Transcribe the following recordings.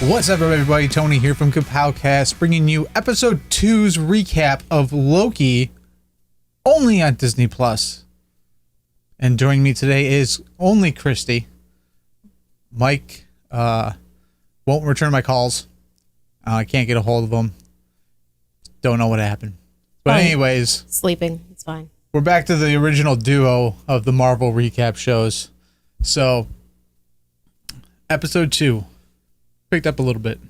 What's up, everybody? Tony here from Kapowcast, bringing you episode 2's recap of Loki, only on Disney Plus. And joining me today is only Christy. Mike won't return my calls. I can't get a hold of him. Don't know what happened. But anyways, sleeping. It's fine. We're back to the original duo of the Marvel recap shows. So, episode 2 picked up a little bit.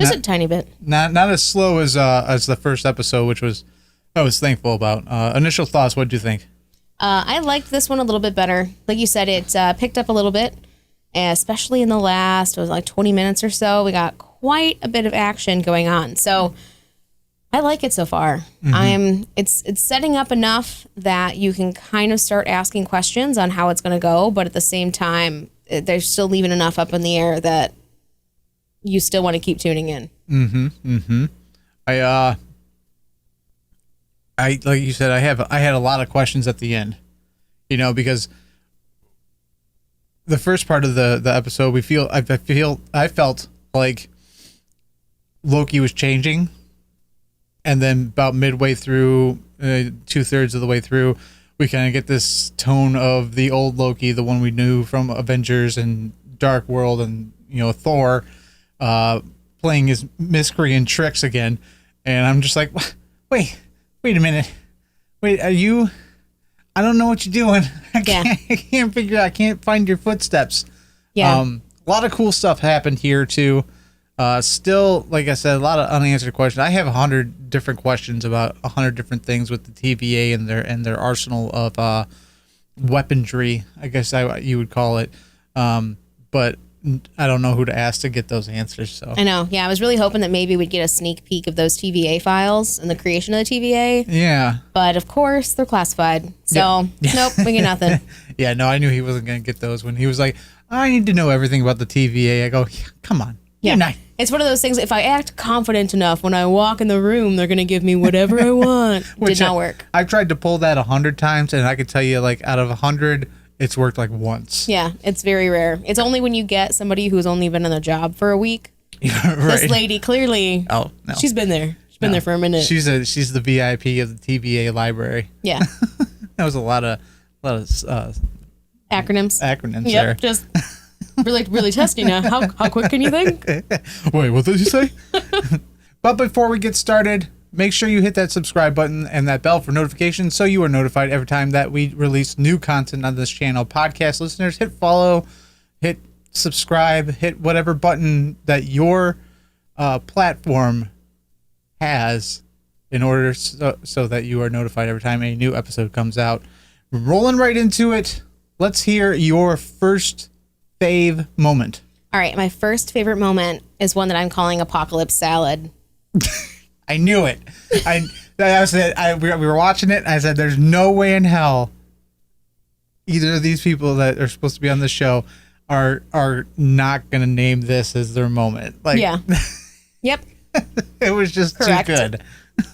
Just a tiny bit. Not as slow as the first episode, which I was thankful about. Initial thoughts, what do you think? I liked this one a little bit better. Like you said, it picked up a little bit, especially in the last, it was like 20 minutes or so. We got quite a bit of action going on. So I like it so far. Mm-hmm. It's setting up enough that you can kind of start asking questions on how it's going to go, but at the same time, they're still leaving enough up in the air that you still want to keep tuning in. I like you said, I had a lot of questions at the end, because the first part of the episode, I felt like Loki was changing, and then about midway through, 2/3 of the way through, we kind of get this tone of the old Loki, the one we knew from Avengers and Dark World and Thor, playing his miscreant tricks again, and I'm just like, wait a minute, are you? I don't know what you're doing. I can't figure out. I can't find your footsteps. Yeah. A lot of cool stuff happened here too. Still, like I said, a lot of unanswered questions. I have 100 different questions about 100 different things with the TVA and their arsenal of weaponry, I guess you would call it. But I don't know who to ask to get those answers. So I know. Yeah, I was really hoping that maybe we'd get a sneak peek of those TVA files and the creation of the TVA. Yeah. But of course, they're classified. So nope, we get nothing. Yeah, no, I knew he wasn't going to get those when he was like, I need to know everything about the TVA. I go, come on. Yeah. You're not. It's one of those things, if I act confident enough when I walk in the room, they're going to give me whatever I want. Did not work. I tried to pull that 100 times, and I could tell you, like, out of 100, it's worked like once. Yeah, it's very rare. It's only when you get somebody who's only been on the job for a week. Right. This lady, clearly, she's been there. She's been there for a minute. She's the VIP of the TVA library. Yeah. That was a lot of acronyms. Acronyms there. Just really testing now. How quick can you think? Wait, what did you say? But before we get started, make sure you hit that subscribe button and that bell for notifications so you are notified every time that we release new content on this channel. Podcast listeners, hit follow, hit subscribe, hit whatever button that your platform has in order so that you are notified every time a new episode comes out. Rolling right into it, let's hear your first fave moment. All right, my first favorite moment is one that I'm calling Apocalypse Salad. I knew it. We were watching it, and I said, there's no way in hell either of these people that are supposed to be on the show are not going to name this as their moment. Like, yeah. Yep. It was just correct. Too good. It's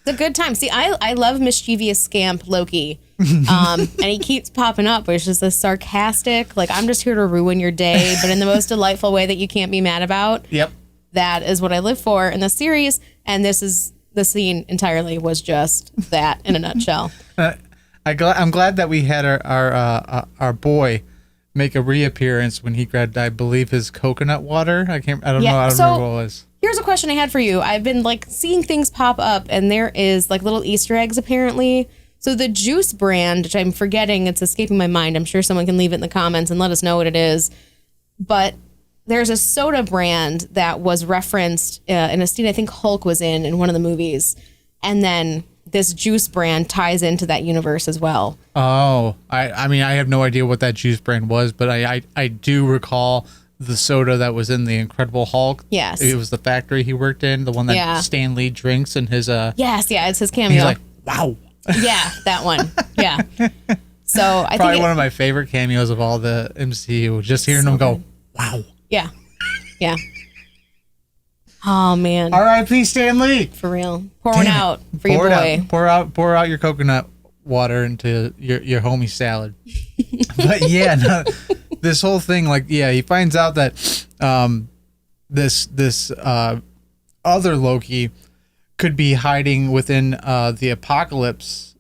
a good time. See, I love mischievous scamp Loki. And he keeps popping up, which is this sarcastic, like, I'm just here to ruin your day, but in the most delightful way that you can't be mad about. Yep. That is what I live for in the series, and this is the scene entirely was just that in a nutshell. I'm glad that we had our boy make a reappearance when he grabbed, I believe, his coconut water. I don't know. I don't remember what it was. Here's a question I had for you. I've been seeing things pop up, and there is little Easter eggs apparently. So the juice brand, which I'm forgetting, it's escaping my mind. I'm sure someone can leave it in the comments and let us know what it is. But there's a soda brand that was referenced in a scene I think Hulk was in one of the movies. And then this juice brand ties into that universe as well. Oh, I mean, I have no idea what that juice brand was, but I do recall the soda that was in the Incredible Hulk. Yes. It was the factory he worked in, the one that Stan Lee drinks in his... Yes, yeah, it's his cameo. He's like, wow. Yeah, that one. Yeah. So I probably think one of my favorite cameos of all the MCU. Just hearing him go, wow. Yeah. Yeah. Oh man. R.I.P. Stan Lee. For real. Pour one out for your boy. Pour out your coconut water into your homie salad. But yeah, no, this whole thing, he finds out that this other Loki could be hiding within the apocalypse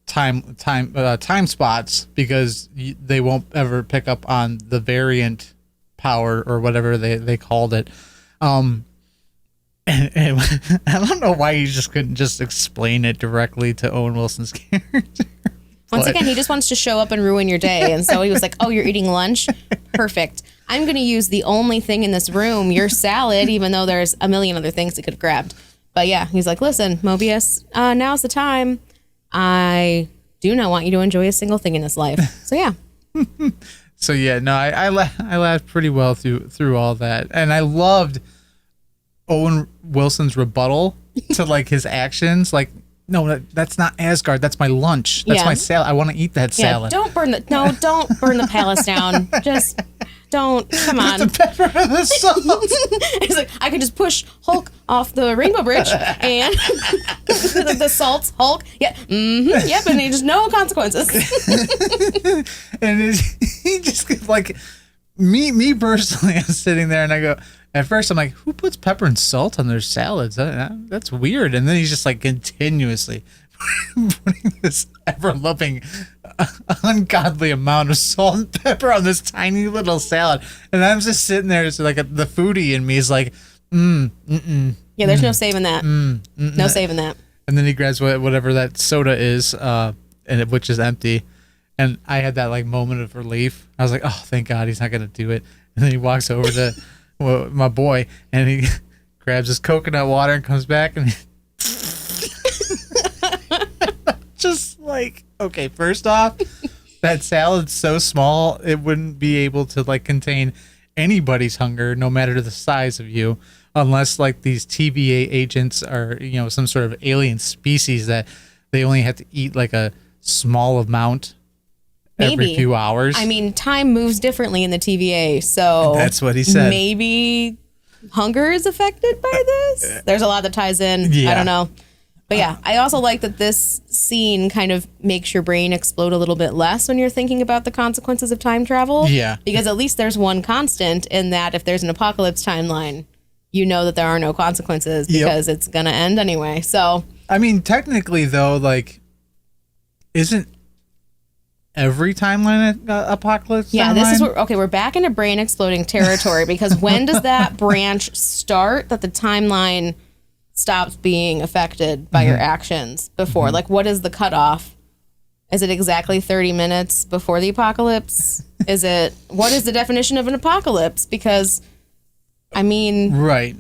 time spots, because they won't ever pick up on the variant power or whatever they called it. And I don't know why he just couldn't just explain it directly to Owen Wilson's character. Once again, he just wants to show up and ruin your day. And so he was like, oh, you're eating lunch? Perfect. I'm going to use the only thing in this room, your salad, even though there's a million other things he could have grabbed. But yeah, he's like, listen, Mobius, now's the time. I do not want you to enjoy a single thing in this life. So yeah. So yeah, no, I laughed pretty well through all that. And I loved Owen Wilson's rebuttal to like his actions. Like, no, that's not Asgard. That's my lunch. That's my salad. I want to eat that salad. Don't burn the palace down. Just don't. Come on. The pepper and the salt. He's like, I could just push Hulk off the Rainbow Bridge and the salt's Hulk. Yeah. Mm-hmm, yep. And there's no consequences. And he just like me personally. I'm sitting there and I go. At first, I'm like, who puts pepper and salt on their salads? That's weird. And then he's just like continuously putting this ever-loving, ungodly amount of salt and pepper on this tiny little salad. And I'm just sitting there, it's like the foodie in me is like, Yeah, there's no saving that. No saving that. And then he grabs whatever that soda is, which is empty. And I had that like moment of relief. I was like, oh, thank God he's not going to do it. And then he walks over to my boy, and he grabs his coconut water and comes back, and just like, okay, first off, that salad's so small it wouldn't be able to like contain anybody's hunger, no matter the size of you, unless like these TVA agents are, you know, some sort of alien species that they only have to eat like a small amount every few hours. I mean, time moves differently in the TVA, so that's what he said. Maybe hunger is affected by this. There's a lot that ties in. Yeah. I don't know. But yeah, I also like that this scene kind of makes your brain explode a little bit less when you're thinking about the consequences of time travel. Yeah. Because at least there's one constant in that if there's an apocalypse timeline, you know that there are no consequences because it's going to end anyway. So, I mean, technically though, like, isn't every timeline apocalypse? Yeah, timeline? this is we're back into brain exploding territory, because when does that branch start that the timeline stops being affected by your actions before? Like, what is the cutoff? Is it exactly 30 minutes before the apocalypse? What is the definition of an apocalypse? Because, I mean, right,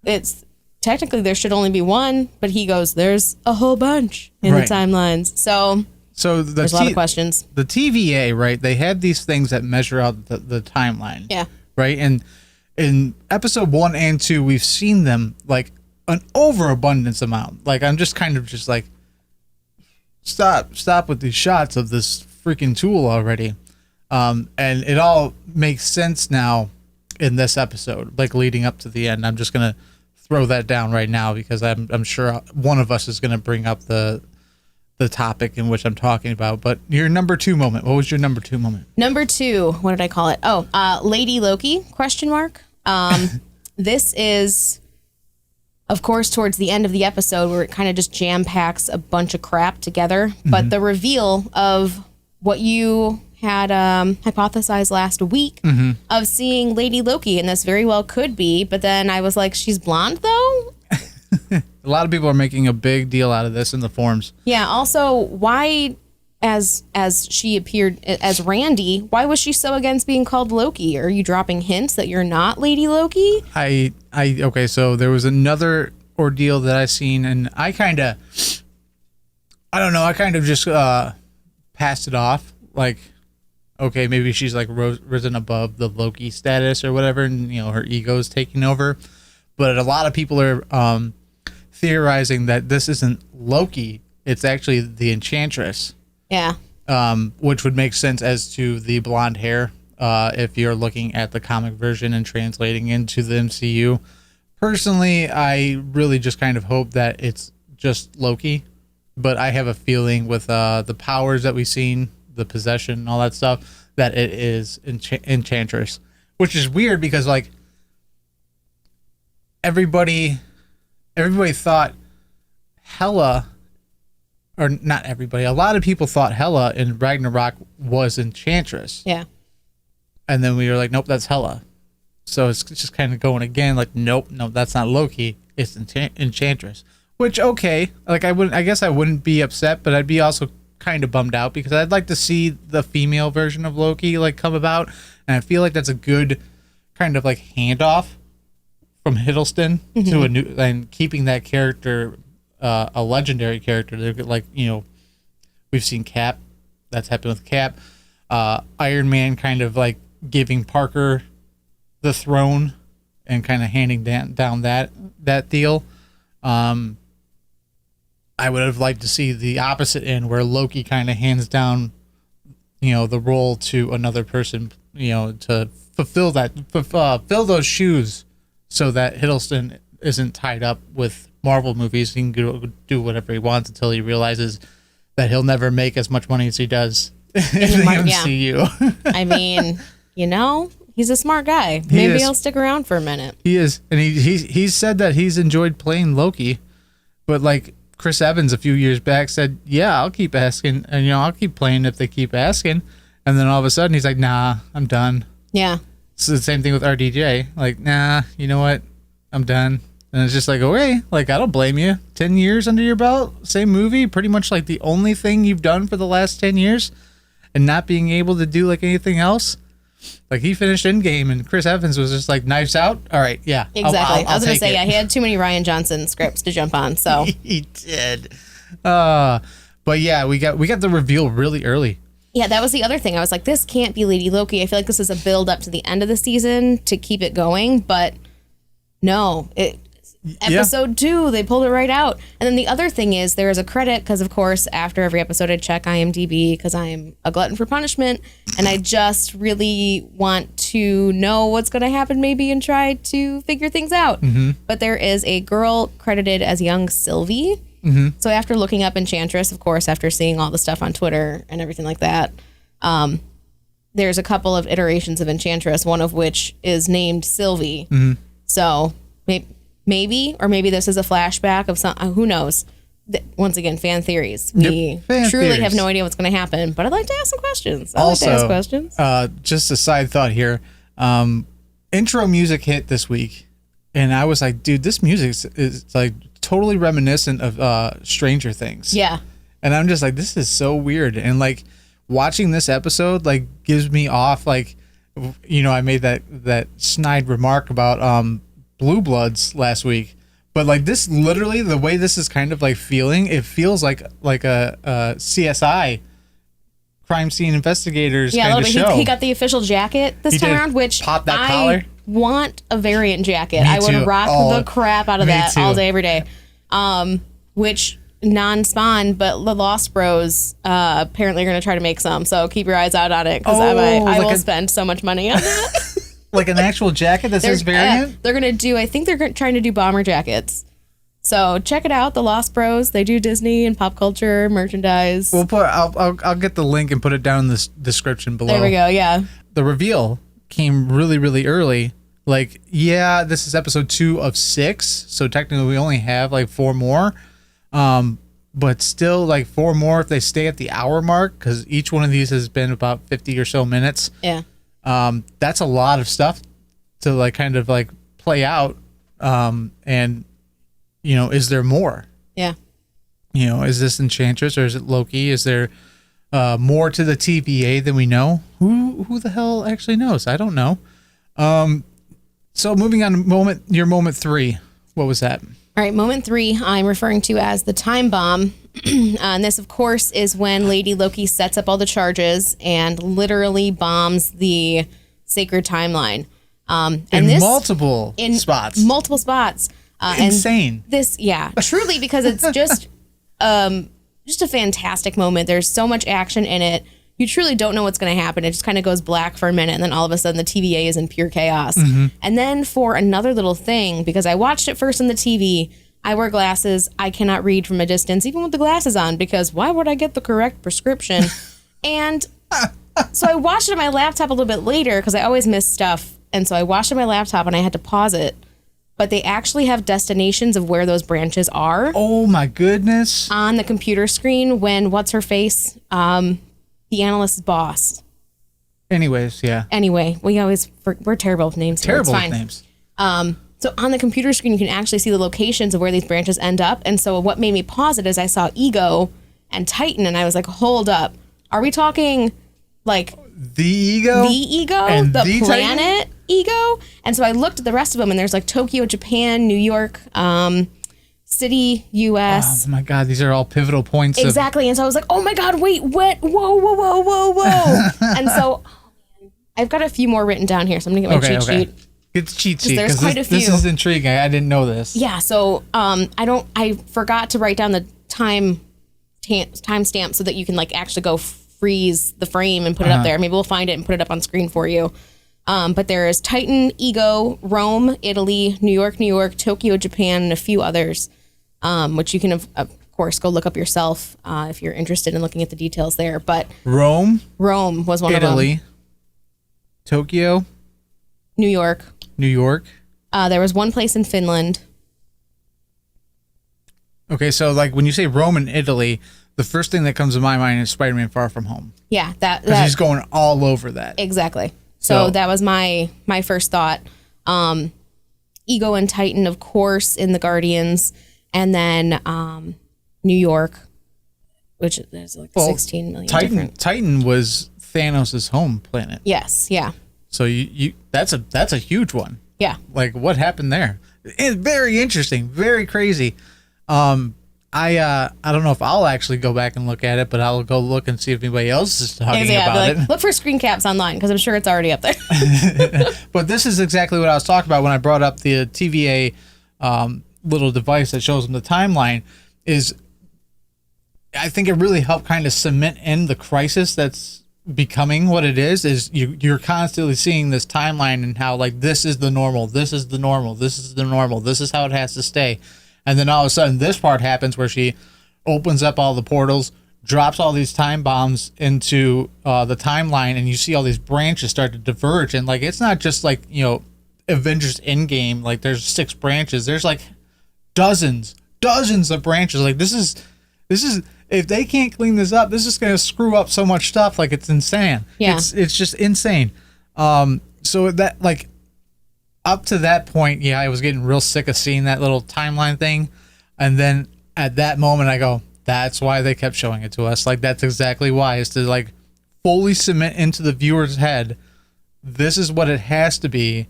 it's technically there should only be one, but he goes, there's a whole bunch in the timelines. So there's a lot of questions. The TVA, right? They had these things that measure out the timeline. Yeah. Right. And in episode 1 and 2, we've seen them like an overabundance amount. Like, I'm just kind of just like, stop with these shots of this freaking tool already. And it all makes sense now in this episode, like leading up to the end. I'm just gonna throw that down right now because I'm sure one of us is gonna bring up the topic in which I'm talking about. But your number 2 moment. What was your number 2 moment? Number 2, what did I call it? Lady Loki, ? This is, of course, towards the end of the episode where it kind of just jam packs a bunch of crap together. But the reveal of what you had hypothesized last week of seeing Lady Loki, and this very well could be, but then I was like, she's blonde though? A lot of people are making a big deal out of this in the forums. Yeah. Also, why, as she appeared as Randy, why was she so against being called Loki? Are you dropping hints that you're not Lady Loki? Okay. So there was another ordeal that I seen, and I kind of just passed it off. Like, okay, maybe she's like risen above the Loki status or whatever, and you know her ego's taking over. But a lot of people are theorizing that this isn't Loki; it's actually the Enchantress. Yeah. Which would make sense as to the blonde hair, if you're looking at the comic version and translating into the MCU. Personally, I really just kind of hope that it's just Loki, but I have a feeling with the powers that we've seen, the possession, and all that stuff, that it is Enchantress, which is weird because like everybody thought Hela, or not everybody, a lot of people thought Hela in Ragnarok was Enchantress. Yeah. And then we were like, nope, that's Hela. So it's just kind of going again, like, nope, no, that's not Loki. It's Enchantress. Which, okay, like I guess I wouldn't be upset, but I'd be also kind of bummed out because I'd like to see the female version of Loki like come about, and I feel like that's a good kind of like handoff from Hiddleston to a new, and keeping that character a legendary character. They're like, you know, we've seen Cap, that's happened with Cap. Iron Man kind of like giving Parker the throne and kind of handing down that deal. I would have liked to see the opposite end where Loki kind of hands down, you know, the role to another person, you know, to fill those shoes so that Hiddleston isn't tied up with Marvel movies. He can go do whatever he wants until he realizes that he'll never make as much money as he does in the MCU. I mean, you know, he's a smart guy. Maybe he'll stick around for a minute. He is. And he's said that he's enjoyed playing Loki, but like Chris Evans a few years back said, yeah, I'll keep asking, and you know, I'll keep playing if they keep asking. And then all of a sudden he's like, nah, I'm done. Yeah. It's the same thing with RDJ. Like, nah, you know what? I'm done. And it's just like, okay, like, I don't blame you. 10 years under your belt, same movie, pretty much like the only thing you've done for the last 10 years, and not being able to do like anything else. Like, he finished Endgame, and Chris Evans was just like, knives out. All right, yeah. Exactly. I was going to say, it. yeah, he had too many Rian Johnson scripts to jump on, so. He did. But yeah, we got the reveal really early. Yeah, that was the other thing. I was like, this can't be Lady Loki. I feel like this is a build up to the end of the season to keep it going, but no. Episode 2, they pulled it right out. And then the other thing is there is a credit because, of course, after every episode I check IMDb because I'm a glutton for punishment and I just really want to know what's going to happen maybe and try to figure things out. Mm-hmm. But there is a girl credited as young Sylvie. Mm-hmm. So after looking up Enchantress, of course, after seeing all the stuff on Twitter and everything like that, there's a couple of iterations of Enchantress, one of which is named Sylvie. Mm-hmm. So maybe this is a flashback of some, who knows? Once again, fan theories. We truly have no idea what's going to happen, but I'd like to ask some questions. Just a side thought here. Intro music hit this week, and I was like, dude, this music is like totally reminiscent of Stranger Things. Yeah. And I'm just like, this is so weird. And like watching this episode like gives me off, like, you know, I made that snide remark about Blue Bloods last week, but like this, literally the way this is kind of like feeling, it feels like a CSI crime scene investigators kind of show. He got the official jacket this time around, which pop that collar. Want a variant jacket. I would rock the crap out of that all day, every day. Which non-spawn, but the Lost Bros apparently are going to try to make some. So keep your eyes out on it because I will spend so much money on that. Like an actual jacket that says variant? They're going to do, I think they're trying to do bomber jackets. So check it out, the Lost Bros. They do Disney and pop culture merchandise. I'll get the link and put it down in the description below. There we go, yeah. The reveal came really, really early. Like, yeah, this is episode 2 of 6, so technically we only have like 4 more. But still, like 4 more if they stay at the hour mark, because each one of these has been about 50 or so minutes. Yeah. That's a lot of stuff to like kind of like play out. And you know, is there more? Yeah. You know, is this Enchantress or is it Loki? Is there more to the TVA than we know? Who the hell actually knows? I don't know. So moving on to your moment 3. What was that? All right, moment 3, I'm referring to as the time bomb. And this, of course, is when Lady Loki sets up all the charges and literally bombs the sacred timeline. Multiple spots. Multiple spots. Insane. Truly, because it's just a fantastic moment. There's so much action in it. You truly don't know what's going to happen. It just kind of goes black for a minute, and then all of a sudden the TVA is in pure chaos. Mm-hmm. And then for another little thing, because I watched it first on the TV, I wear glasses. I cannot read from a distance, even with the glasses on, because why would I get the correct prescription? And so I watched it on my laptop a little bit later, because I always miss stuff. And so I watched it on my laptop, and I had to pause it. but they actually have destinations of where those branches are. Oh my goodness. On the computer screen when what's her face? The analyst's boss. Anyways, yeah. Anyway, we're terrible with names. Terrible with names. So on the computer screen, you can actually see the locations of where these branches end up. And so what made me pause it is I saw Ego and Titan, and I was like, hold up. Are we talking like the Ego? The Ego? And the Titan? planet Ego? And so I looked at the rest of them, and there's like Tokyo, Japan, New York, City, U.S. Oh my God, these are all pivotal points. Exactly. And so I was like, oh my God, wait, what? Whoa. And so I've got a few more written down here, so I'm going to get my cheat sheet. Get the cheat sheet, there's quite a few. This is intriguing. I didn't know this. Yeah, so I forgot to write down the timestamp so that you can like actually go freeze the frame and put it up there. Maybe we'll find it and put it up on screen for you. But there is Titan, Ego, Rome, Italy, New York, Tokyo, Japan, and a few others, which you can of course go look up yourself if you're interested in looking at the details there. But Rome was one Italy, of them. Tokyo, New York. There was one place in Finland. Okay, so like when you say Rome and Italy, the first thing that comes to my mind is Spider-Man Far From Home. Yeah, that he's going all over that. Exactly. So that was my first thought. Ego and Titan, of course, in the Guardians, and then New York, which there's like 16 million. Titan was Thanos' home planet. Yes, yeah. So you that's a huge one. Yeah. Like what happened there? It's very interesting, very crazy. I don't know if I'll actually go back and look at it, but I'll go look and see if anybody else is talking about it. Look for screen caps online because I'm sure it's already up there. But this is exactly what I was talking about when I brought up the TVA little device that shows them the timeline. Is I think it really helped kind of cement in the crisis that's becoming what it is you're constantly seeing this timeline and how like this is the normal, this is the normal, this is the normal, this is how it has to stay. And then all of a sudden this part happens where she opens up all the portals, drops all these time bombs into the timeline, and you see all these branches start to diverge. And like it's not just like, you know, Avengers Endgame, like there's 6 branches, there's like dozens of branches. Like this is if they can't clean this up, this is going to screw up so much stuff. Like it's insane. Yeah. It's just insane. So that like up to that point, yeah, I was getting real sick of seeing that little timeline thing. And then at that moment I go, that's why they kept showing it to us. Like that's exactly why, is to like fully cement into the viewer's head, this is what it has to be.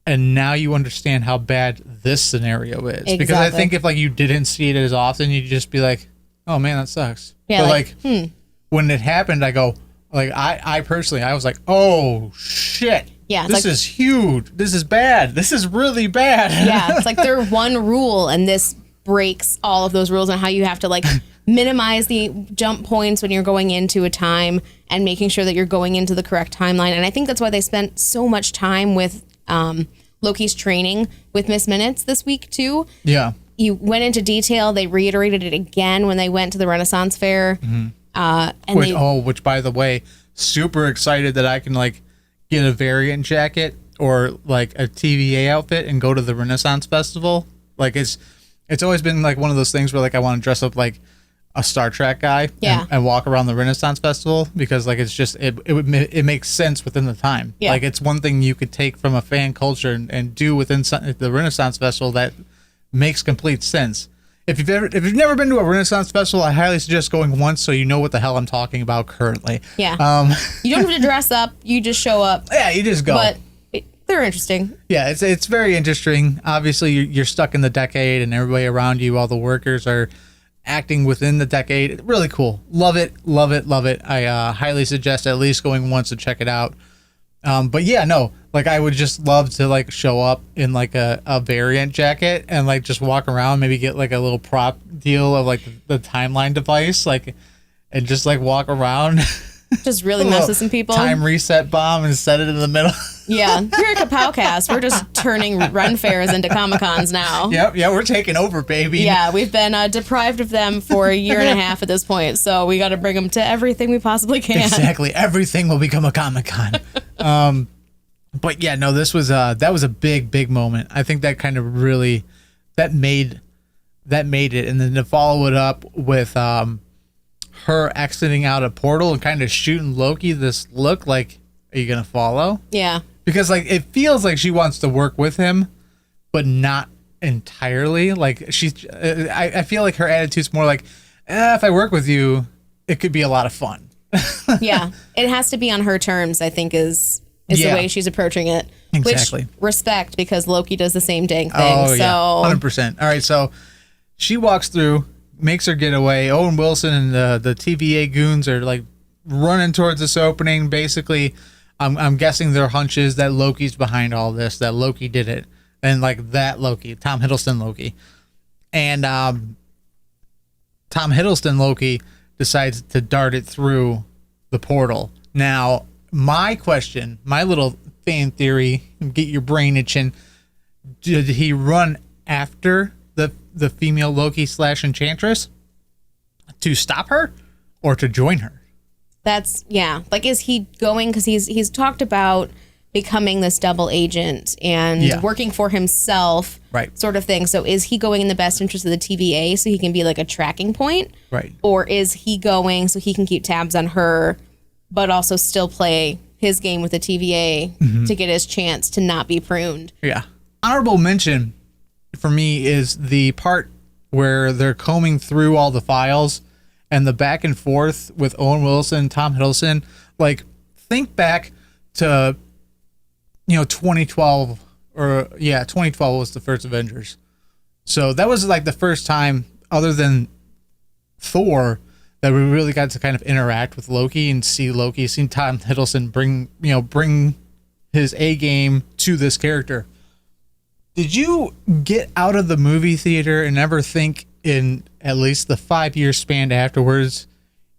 And now you understand how bad this scenario is. Exactly. Because I think if like you didn't see it as often, you'd just be like, oh man, that sucks. Yeah, but like when it happened, I go, like I personally, I was like, oh shit. Yeah, this is huge. This is bad. This is really bad. Yeah, it's like they're one rule, and this breaks all of those rules on how you have to like minimize the jump points when you're going into a time and making sure that you're going into the correct timeline. And I think that's why they spent so much time with Loki's training with Miss Minutes this week too. Yeah. You went into detail. They reiterated it again when they went to the Renaissance Fair. Mm-hmm. Which by the way, super excited that I can like get a variant jacket or like a TVA outfit and go to the Renaissance Festival. Like it's always been like one of those things where like I want to dress up like a Star Trek guy and walk around the Renaissance Festival, because like it's just it makes sense within the time. Yeah. Like it's one thing you could take from a fan culture and do within the Renaissance Festival that makes complete sense. If you've never been to a Renaissance Festival, I highly suggest going once so you know what the hell I'm talking about currently. Yeah. You don't have to dress up. You just show up. Yeah, you just go. But they're interesting. Yeah, it's very interesting. Obviously, you're stuck in the decade, and everybody around you, all the workers are acting within the decade. Really cool. Love it. I highly suggest at least going once to check it out. But yeah, no, like I would just love to like show up in like a variant jacket and like just walk around, maybe get like a little prop deal of like the timeline device, like, and just like walk around. Just really mess with some people. Time reset bomb and set it in the middle. Yeah, here at Kapowcast, we're just turning run fairs into Comic-Cons now. Yep, yeah, we're taking over, baby. Yeah, we've been deprived of them for a year and a half at this point, so we got to bring them to everything we possibly can. Exactly, everything will become a Comic-Con. But yeah, no, this was that was a big moment. I think that kind of really that made it, and then to follow it up with her exiting out a portal and kind of shooting Loki this look like, are you gonna follow? Yeah. Because like it feels like she wants to work with him, but not entirely. Like she's, I feel like her attitude's more like, if I work with you, it could be a lot of fun. Yeah, it has to be on her terms, I think, is the way she's approaching it. Exactly. Which, respect, because Loki does the same dang thing. Oh, so yeah, 100%. All right, so she walks through, makes her get away. Owen Wilson and the TVA goons are like running towards this opening. Basically, I'm guessing their hunch is that Loki's behind all this, that Loki did it. And like that Loki, Tom Hiddleston Loki. And Tom Hiddleston Loki decides to dart it through the portal. Now, my question, my little fan theory, get your brain itching. Did he run after the female Loki / Enchantress to stop her or to join her? That's, yeah. Like, is he going, because he's talked about becoming this double agent and working for himself, right, sort of thing. So is he going in the best interest of the TVA so he can be like a tracking point? Right. Or is he going so he can keep tabs on her, but also still play his game with the TVA to get his chance to not be pruned? Yeah. Honorable mention for me is the part where they're combing through all the files and the back and forth with Owen Wilson, Tom Hiddleston. Like, think back to 2012, 2012 was the first Avengers. So that was like the first time, other than Thor, that we really got to kind of interact with Loki and see Tom Hiddleston bring his A game to this character. Did you get out of the movie theater and ever think in at least the 5-year span afterwards,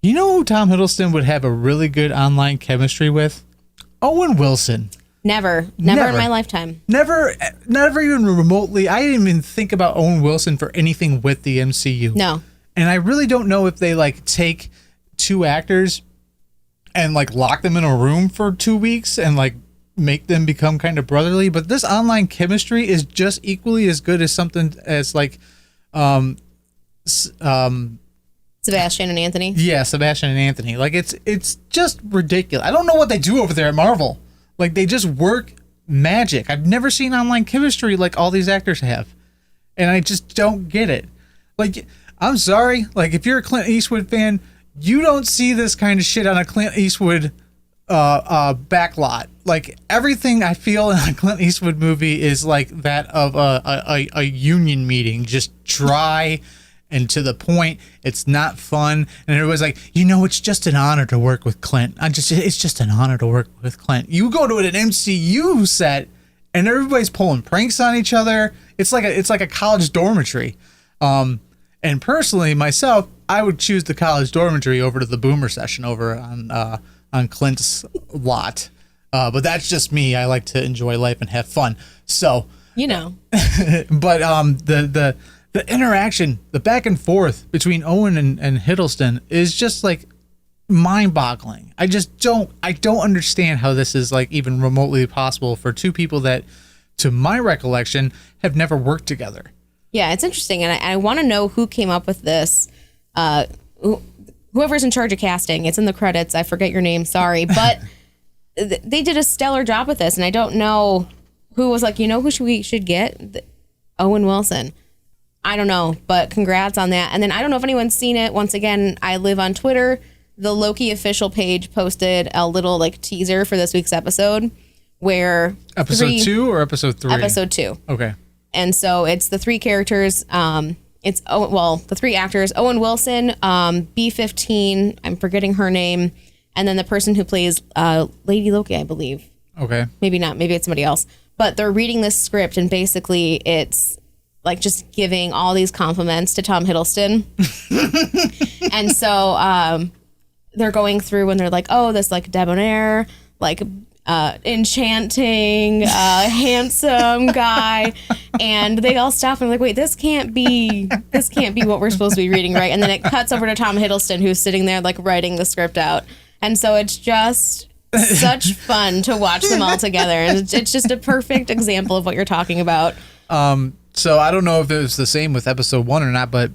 who Tom Hiddleston would have a really good online chemistry with? Owen Wilson. Never in my lifetime. Never even remotely. I didn't even think about Owen Wilson for anything with the MCU. No. And I really don't know if they like take two actors and like lock them in a room for 2 weeks and like make them become kind of brotherly. But this online chemistry is just equally as good as something as like, Sebastian and Anthony. Yeah, Sebastian and Anthony. Like it's just ridiculous. I don't know what they do over there at Marvel. Like, they just work magic. I've never seen online chemistry like all these actors have. And I just don't get it. Like, I'm sorry. Like, if you're a Clint Eastwood fan, you don't see this kind of shit on a Clint Eastwood backlot. Like, everything I feel in a Clint Eastwood movie is like that of a union meeting. Just dry and to the point. It's not fun. And everybody's like, it's just an honor to work with Clint. It's just an honor to work with Clint. You go to an MCU set and everybody's pulling pranks on each other. It's like a college dormitory. And personally, myself, I would choose the college dormitory over to the Boomer session over on Clint's lot. But that's just me. I like to enjoy life and have fun. So, but the interaction, the back and forth between Owen and Hiddleston is just like mind-boggling. I don't understand how this is like even remotely possible for two people that, to my recollection, have never worked together. Yeah, it's interesting, and I want to know who came up with this. Whoever's in charge of casting, it's in the credits. I forget your name, sorry, but they did a stellar job with this, and I don't know who was like, who we should get? Owen Wilson. I don't know, but congrats on that. And then I don't know if anyone's seen it. Once again, I live on Twitter. The Loki official page posted a little like teaser for this week's episode where episode 2 or episode 3? Episode 2. Okay. And so it's the three characters. The three actors, Owen Wilson, B-15, I'm forgetting her name, and then the person who plays Lady Loki, I believe. Okay. Maybe not. Maybe it's somebody else. But they're reading this script, and basically it's like just giving all these compliments to Tom Hiddleston. And so they're going through and they're like, oh, this like debonair, like enchanting, handsome guy. And they all stop and are like, wait, this can't be what we're supposed to be reading, right? And then it cuts over to Tom Hiddleston, who's sitting there like writing the script out. And so it's just such fun to watch them all together. And it's just a perfect example of what you're talking about. So I don't know if it was the same with episode 1 or not, but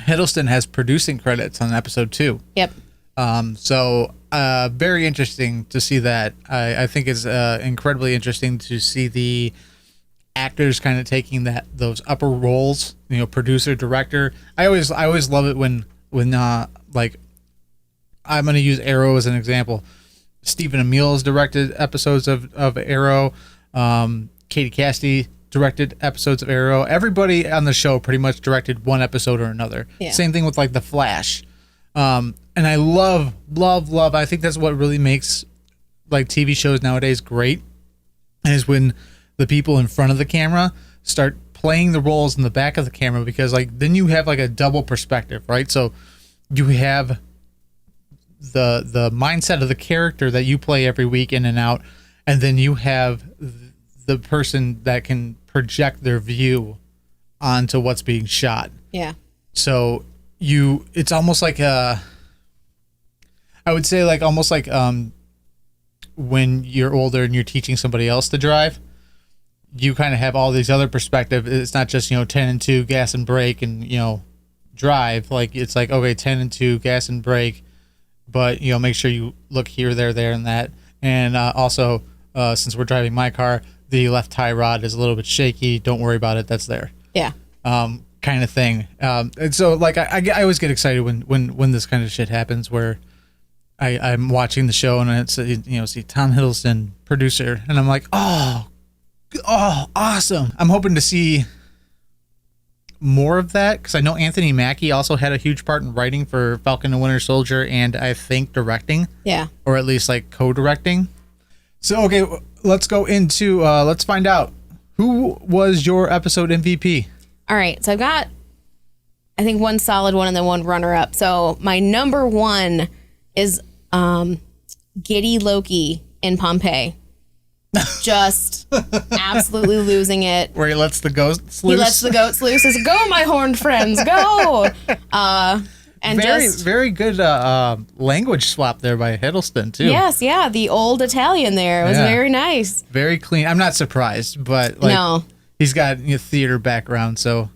Hiddleston has producing credits on episode 2. Yep. So very interesting to see that. I think it's incredibly interesting to see the actors kind of taking those upper roles, producer, director. I always love it when like, I'm going to use Arrow as an example. Stephen Amell has directed episodes of Arrow. Katie Cassidy directed episodes of Arrow. Everybody on the show pretty much directed one episode or another. Yeah. Same thing with like The Flash. And I love, I think that's what really makes like TV shows nowadays great, is when the people in front of the camera start playing the roles in the back of the camera, because like then you have like a double perspective, right? So you have the mindset of the character that you play every week in and out, and then you have the person that can project their view onto what's being shot. Yeah. So it's almost like I would say like almost like when you're older and you're teaching somebody else to drive, you kind of have all these other perspectives. It's not just 10 and 2 gas and brake and drive. Like it's like, okay, 10 and 2 gas and brake, but make sure you look here, there and that. And also since we're driving my car, the left tie rod is a little bit shaky, don't worry about it, that's there. Yeah. Kind of thing. And so like I always get excited when this kind of shit happens, where I'm watching the show and it's see Tom Hiddleston, producer, and I'm like, oh awesome. I'm hoping to see more of that, because I know Anthony Mackie also had a huge part in writing for Falcon and Winter Soldier, and I think directing. Yeah. Or at least like co-directing. So okay, let's go into let's find out who was your episode MVP. All right, so I've got, I think, one solid one and then one runner-up. So my number one is Giddy Loki in Pompeii. Just absolutely losing it. Where he lets the goats loose. He lets the goats loose. Says, "Go, my horned friends, go!" And very good language swap there by Hiddleston too. Yes, yeah, the old Italian there. It was very nice. Very clean. I'm not surprised, but like, no. He's got theater background, so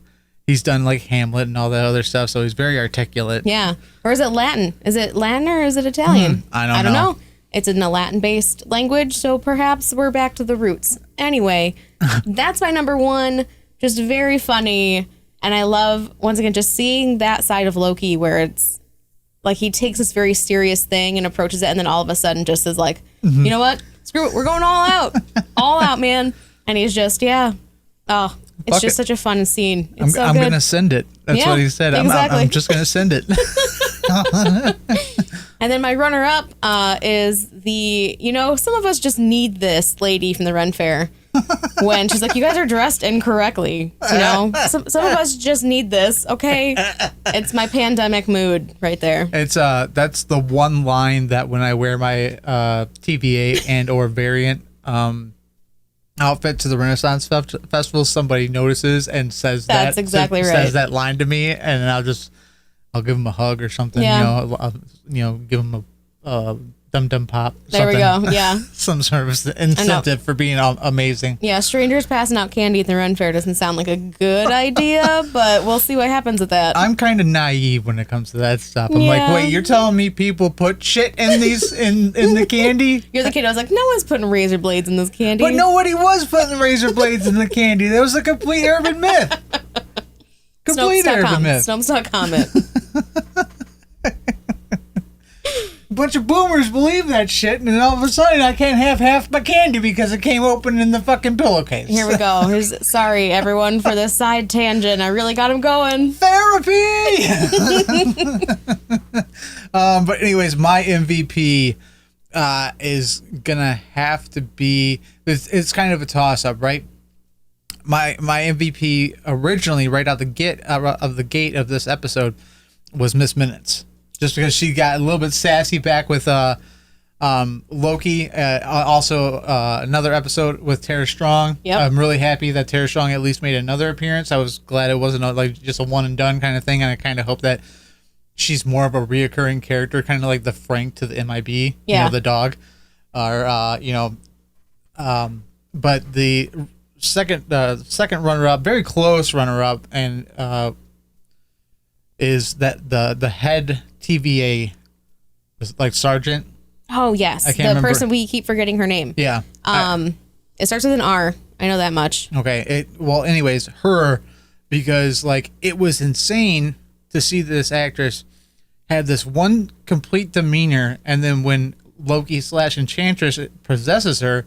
he's done like Hamlet and all that other stuff, so he's very articulate. Yeah. Or is it Latin? Is it Latin or is it Italian? I don't know. It's in a Latin-based language, so perhaps we're back to the roots. Anyway, that's my number one. Just very funny. And I love, once again, just seeing that side of Loki where it's like he takes this very serious thing and approaches it, and then all of a sudden just is like, you know what? Screw it. We're going all out. All out, man. And he's just, Oh, it's just such a fun scene. It's I'm going to send it. That's what he said. Exactly. I'm just going to send it. And then my runner-up is some of us just need this lady from the Ren Fair. When she's like, you guys are dressed incorrectly. Some of us just need this, okay? It's my pandemic mood right there. It's that's the one line that when I wear my TVA and or variant outfit to the Renaissance Festival, somebody notices and says that's exactly right. Says that line to me, and I'll give him a hug or something. Yeah. Give him a dum pop. There we go. Yeah. Some sort of incentive for being amazing. Yeah, strangers passing out candy at the Ren Fair doesn't sound like a good idea, but we'll see what happens with that. I'm kind of naive when it comes to that stuff. I'm like, wait, you're telling me people put shit in these in the candy? You're the kid. I was like, no one's putting razor blades in this candy. But nobody was putting razor blades in the candy. That was a complete urban myth. Complete urban myth. Snopes.com it. A bunch of boomers believe that shit, and then all of a sudden I can't have half my candy because it came open in the fucking pillowcase. Here we go. Sorry, everyone, for this side tangent. I really got him going. Therapy! But anyways, my MVP is gonna have to be... It's kind of a toss-up, right? My MVP originally, right out the gate of this episode, was Miss Minutes. Just because she got a little bit sassy back with Loki. Also, another episode with Tara Strong. Yep. I'm really happy that Tara Strong at least made another appearance. I was glad it wasn't just a one and done kind of thing, and I kind of hope that she's more of a reoccurring character, kind of like the Frank to the MIB, the dog. or but the second runner-up, very close runner-up, and is that the head TVA, like sergeant. Oh yes, I can't the remember. person we keep forgetting her name. Yeah. It starts with an R. I know that much. Okay. Anyways, her, because like it was insane to see this actress have this one complete demeanor, and then when Loki / Enchantress possesses her,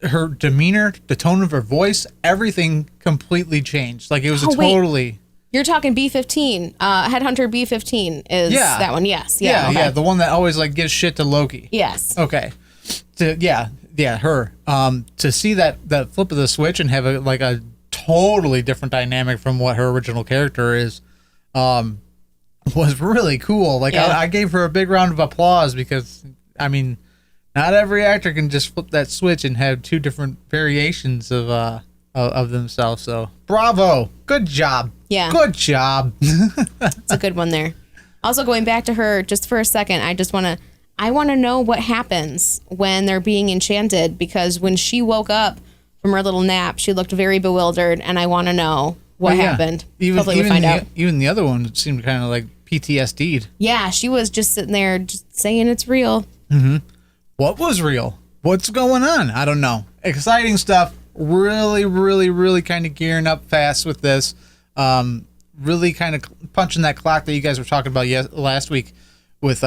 her demeanor, the tone of her voice, everything completely changed. Like it was Wait. You're talking B-15. Headhunter B-15 is that one. Yes. Yeah. Yeah. The one that always like gives shit to Loki. Yes. Okay. Her. To see that flip of the switch and have a totally different dynamic from what her original character is, was really cool. Like I gave her a big round of applause because I mean, not every actor can just flip that switch and have two different variations of themselves. So bravo, good job. Yeah, good job. It's a good one there. Also, going back to her just for a second, I want to know what happens when they're being enchanted, because when she woke up from her little nap, she looked very bewildered, and I want to know what happened. Hopefully we find out. Even the other one seemed kind of like PTSD'd. Yeah, she was just sitting there just saying it's real. Mm-hmm. What was real? What's going on? I don't know. Exciting stuff. Really, really, really kind of gearing up fast with this. Really kind of punching that clock that you guys were talking about last week with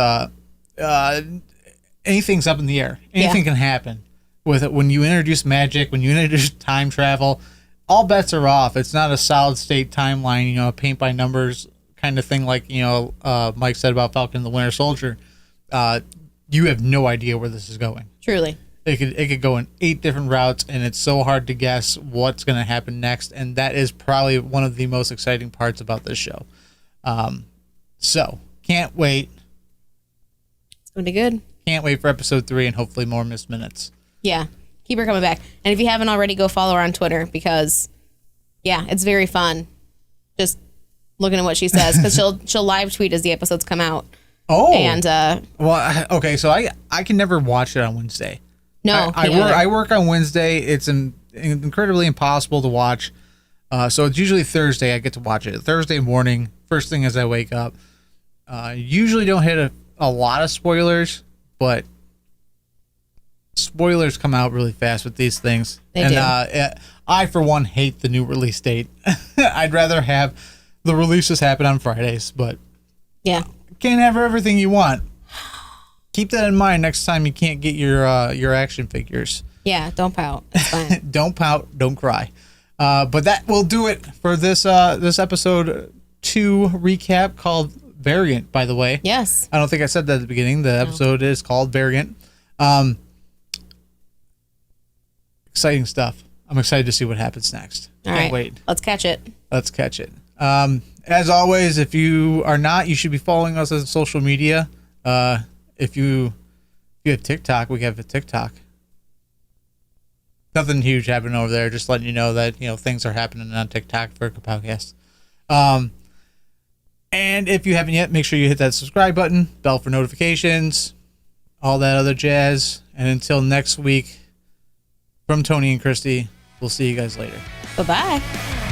anything's up in the air. Anything can happen with it. When you introduce magic, when you introduce time travel, all bets are off. It's not a solid state timeline, paint by numbers kind of thing like, Mike said about Falcon and the Winter Soldier. You have no idea where this is going. Truly. It could go in 8 different routes, and it's so hard to guess what's going to happen next, and that is probably one of the most exciting parts about this show. So, can't wait. It's going to be good. Can't wait for episode 3 and hopefully more missed minutes. Yeah. Keep her coming back. And if you haven't already, go follow her on Twitter because, it's very fun. Just looking at what she says, because she'll live tweet as the episodes come out. Oh. And okay, so I can never watch it on Wednesday. No, I work on Wednesday. It's incredibly impossible to watch. So it's usually Thursday I get to watch it. Thursday morning, first thing as I wake up. Usually don't hit a lot of spoilers, but spoilers come out really fast with these things. They do. I, for one, hate the new release date. I'd rather have the releases happen on Fridays, but can't have everything you want. Keep that in mind next time you can't get your action figures. Yeah, don't pout. It's fine. Don't pout, don't cry. But that will do it for this episode 2 recap called Variant, by the way. Yes. I don't think I said that at the beginning. The episode is called Variant. Exciting stuff. I'm excited to see what happens next. Can't wait. Let's catch it. As always, if you are not, you should be following us on social media. If you have TikTok, we have a TikTok. Nothing huge happening over there. Just letting you know that things are happening on TikTok for Kapowcast. And if you haven't yet, make sure you hit that subscribe button, bell for notifications, all that other jazz. And until next week, from Tony and Christy, we'll see you guys later. Bye-bye.